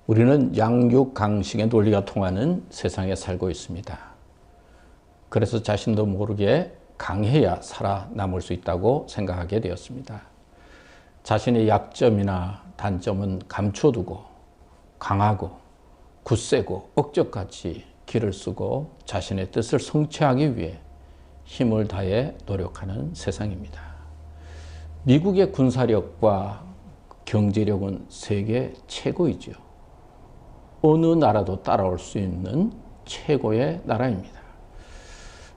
우리는 양육강식의 논리가 통하는 세상에 살고 있습니다. 그래서 자신도 모르게 강해야 살아남을 수 있다고 생각하게 되었습니다. 자신의 약점이나 단점은 감춰두고 강하고 굳세고 억적같이 길을 쓰고 자신의 뜻을 성취하기 위해 힘을 다해 노력하는 세상입니다. 미국의 군사력과 경제력은 세계 최고이죠. 어느 나라도 따라올 수 있는 최고의 나라입니다.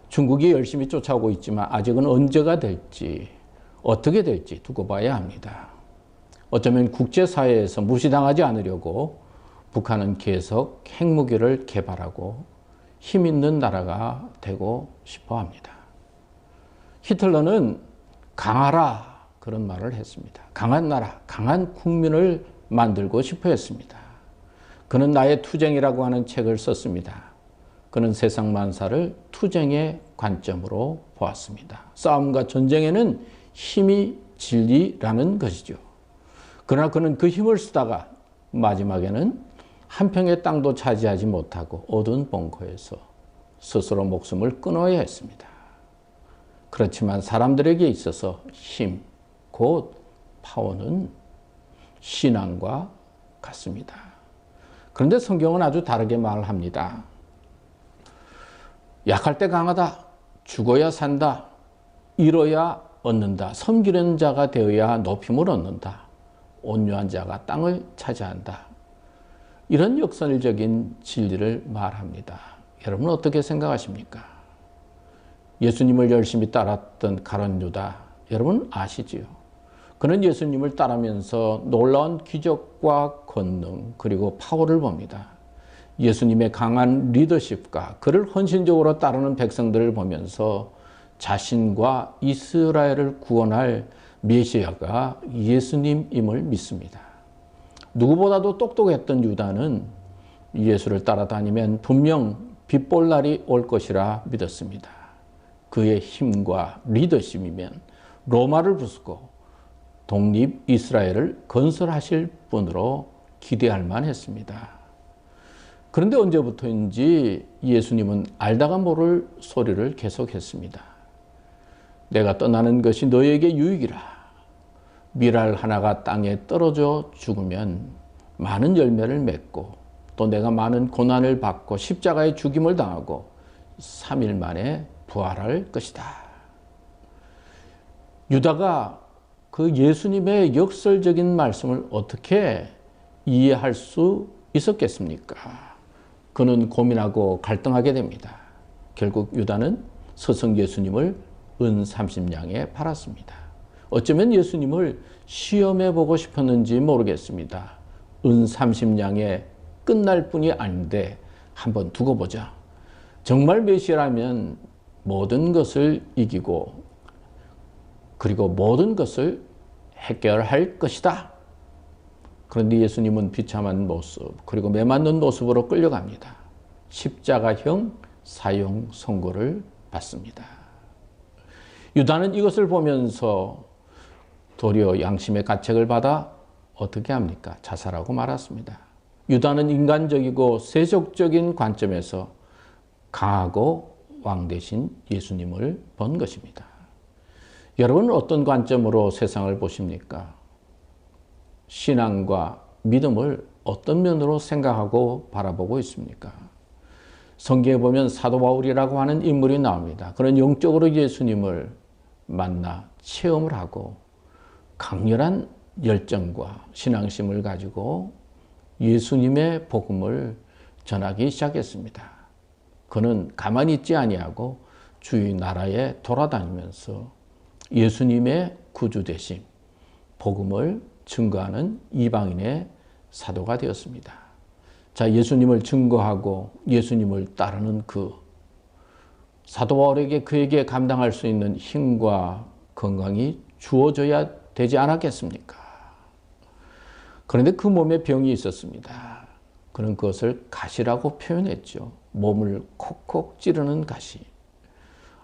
중국이 열심히 쫓아오고 있지만 아직은 언제가 될지 어떻게 될지 두고 봐야 합니다. 어쩌면 국제사회에서 무시당하지 않으려고 북한은 계속 핵무기를 개발하고 힘 있는 나라가 되고 싶어 합니다. 히틀러는 강하라 그런 말을 했습니다. 강한 나라, 강한 국민을 만들고 싶어 했습니다. 그는 나의 투쟁이라고 하는 책을 썼습니다. 그는 세상 만사를 투쟁의 관점으로 보았습니다. 싸움과 전쟁에는 힘이 진리라는 것이죠. 그러나 그는 그 힘을 쓰다가 마지막에는 한 평의 땅도 차지하지 못하고 어두운 벙커에서 스스로 목숨을 끊어야 했습니다. 그렇지만 사람들에게 있어서 힘, 곧 파워는 신앙과 같습니다. 그런데 성경은 아주 다르게 말합니다. 약할 때 강하다, 죽어야 산다, 잃어야 얻는다, 섬기는 자가 되어야 높임을 얻는다, 온유한 자가 땅을 차지한다. 이런 역설적인 진리를 말합니다. 여러분 어떻게 생각하십니까? 예수님을 열심히 따랐던 가룟 유다, 여러분 아시지요? 그는 예수님을 따르면서 놀라운 기적과 권능 그리고 파워를 봅니다. 예수님의 강한 리더십과 그를 헌신적으로 따르는 백성들을 보면서 자신과 이스라엘을 구원할 메시아가 예수님임을 믿습니다. 누구보다도 똑똑했던 유다는 예수를 따라다니면 분명 빛볼 날이 올 것이라 믿었습니다. 그의 힘과 리더십이면 로마를 부수고 독립 이스라엘을 건설하실 분으로 기대할 만했습니다. 그런데 언제부터인지 예수님은 알다가 모를 소리를 계속했습니다. 내가 떠나는 것이 너에게 유익이라. 밀알 하나가 땅에 떨어져 죽으면 많은 열매를 맺고 또 내가 많은 고난을 받고 십자가의 죽임을 당하고 3일 만에 부활할 것이다. 유다가 그 예수님의 역설적인 말씀을 어떻게 이해할 수 있었겠습니까? 그는 고민하고 갈등하게 됩니다. 결국 유다는 스승 예수님을 은 30냥에 팔았습니다. 어쩌면 예수님을 시험해 보고 싶었는지 모르겠습니다. 은 30냥에 끝날 뿐이 아닌데 한번 두고 보자. 정말 메시아라면 모든 것을 이기고 그리고 모든 것을 해결할 것이다. 그런데 예수님은 비참한 모습 그리고 매맞는 모습으로 끌려갑니다. 십자가형 사형 선고를 받습니다. 유다는 이것을 보면서 도리어 양심의 가책을 받아 어떻게 합니까? 자살하고 말았습니다. 유다는 인간적이고 세속적인 관점에서 강하고 왕 대신 예수님을 본 것입니다. 여러분은 어떤 관점으로 세상을 보십니까? 신앙과 믿음을 어떤 면으로 생각하고 바라보고 있습니까? 성경에 보면 사도 바울이라고 하는 인물이 나옵니다. 그는 영적으로 예수님을 만나 체험을 하고 강렬한 열정과 신앙심을 가지고 예수님의 복음을 전하기 시작했습니다. 그는 가만히 있지 아니하고 주의 나라에 돌아다니면서 예수님의 구주 되심, 복음을 증거하는 이방인의 사도가 되었습니다. 자, 예수님을 증거하고 예수님을 따르는 그 사도 바울에게 그에게 감당할 수 있는 힘과 건강이 주어져야 되지 않았겠습니까? 그런데 그 몸에 병이 있었습니다. 그는 그것을 가시라고 표현했죠. 몸을 콕콕 찌르는 가시.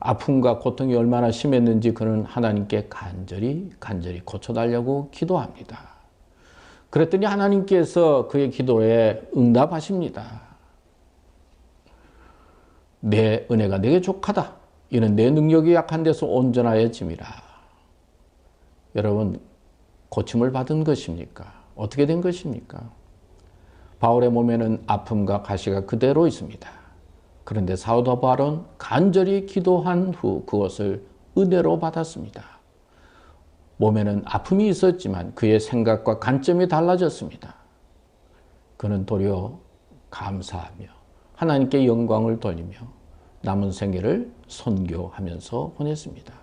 아픔과 고통이 얼마나 심했는지 그는 하나님께 간절히 고쳐달라고 기도합니다. 그랬더니 하나님께서 그의 기도에 응답하십니다. 내 은혜가 내게 족하다. 이는 내 능력이 약한 데서 온전하여 짐이라. 여러분, 고침을 받은 것입니까? 어떻게 된 것입니까? 바울의 몸에는 아픔과 가시가 그대로 있습니다. 그런데 사도 바울은 간절히 기도한 후 그것을 은혜로 받았습니다. 몸에는 아픔이 있었지만 그의 생각과 관점이 달라졌습니다. 그는 도리어 감사하며 하나님께 영광을 돌리며 남은 생애를 선교하면서 보냈습니다.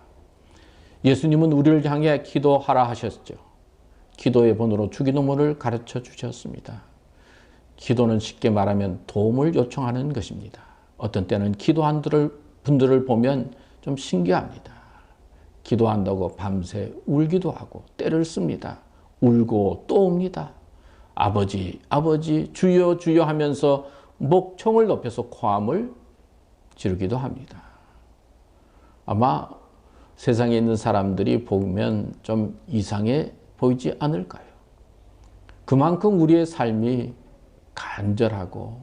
예수님은 우리를 향해 기도하라 하셨죠. 기도의 번호로 주기도문을 가르쳐 주셨습니다. 기도는 쉽게 말하면 도움을 요청하는 것입니다. 어떤 때는 기도한 분들을 보면 좀 신기합니다. 기도한다고 밤새 울기도 하고 때를 씁니다. 울고 또 옵니다. 아버지, 아버지, 주여, 주여 하면서 목청을 높여서 고함을 지르기도 합니다. 아마 세상에 있는 사람들이 보면 좀 이상해 보이지 않을까요? 그만큼 우리의 삶이 간절하고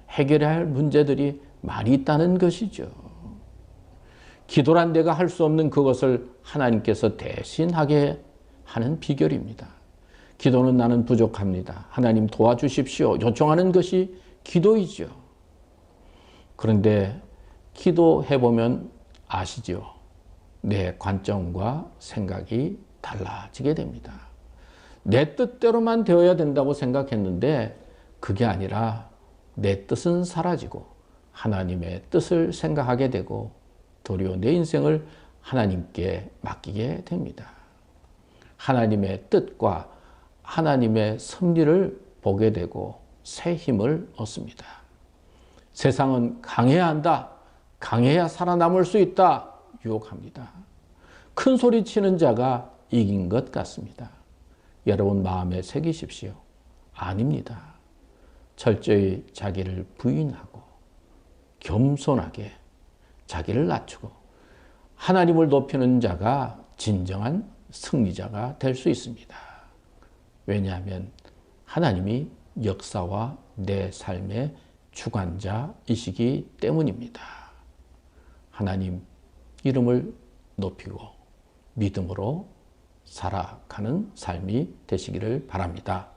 해결해야 할 문제들이 많이 있다는 것이죠. 기도란 내가 할 수 없는 그것을 하나님께서 대신 하게 하는 비결입니다. 기도는 나는 부족합니다. 하나님 도와주십시오. 요청하는 것이 기도이죠. 그런데 기도해보면 아시죠? 내 관점과 생각이 달라지게 됩니다. 내 뜻대로만 되어야 된다고 생각했는데 그게 아니라 내 뜻은 사라지고 하나님의 뜻을 생각하게 되고 도리어 내 인생을 하나님께 맡기게 됩니다. 하나님의 뜻과 하나님의 섭리를 보게 되고 새 힘을 얻습니다. 세상은 강해야 한다. 강해야 살아남을 수 있다. 유혹합니다. 큰 소리 치는 자가 이긴 것 같습니다. 여러분 마음에 새기십시오. 아닙니다. 철저히 자기를 부인하고 겸손하게 자기를 낮추고 하나님을 높이는 자가 진정한 승리자가 될 수 있습니다. 왜냐하면 하나님이 역사와 내 삶의 주관자이시기 때문입니다. 하나님 이름을 높이고 믿음으로 살아가는 삶이 되시기를 바랍니다.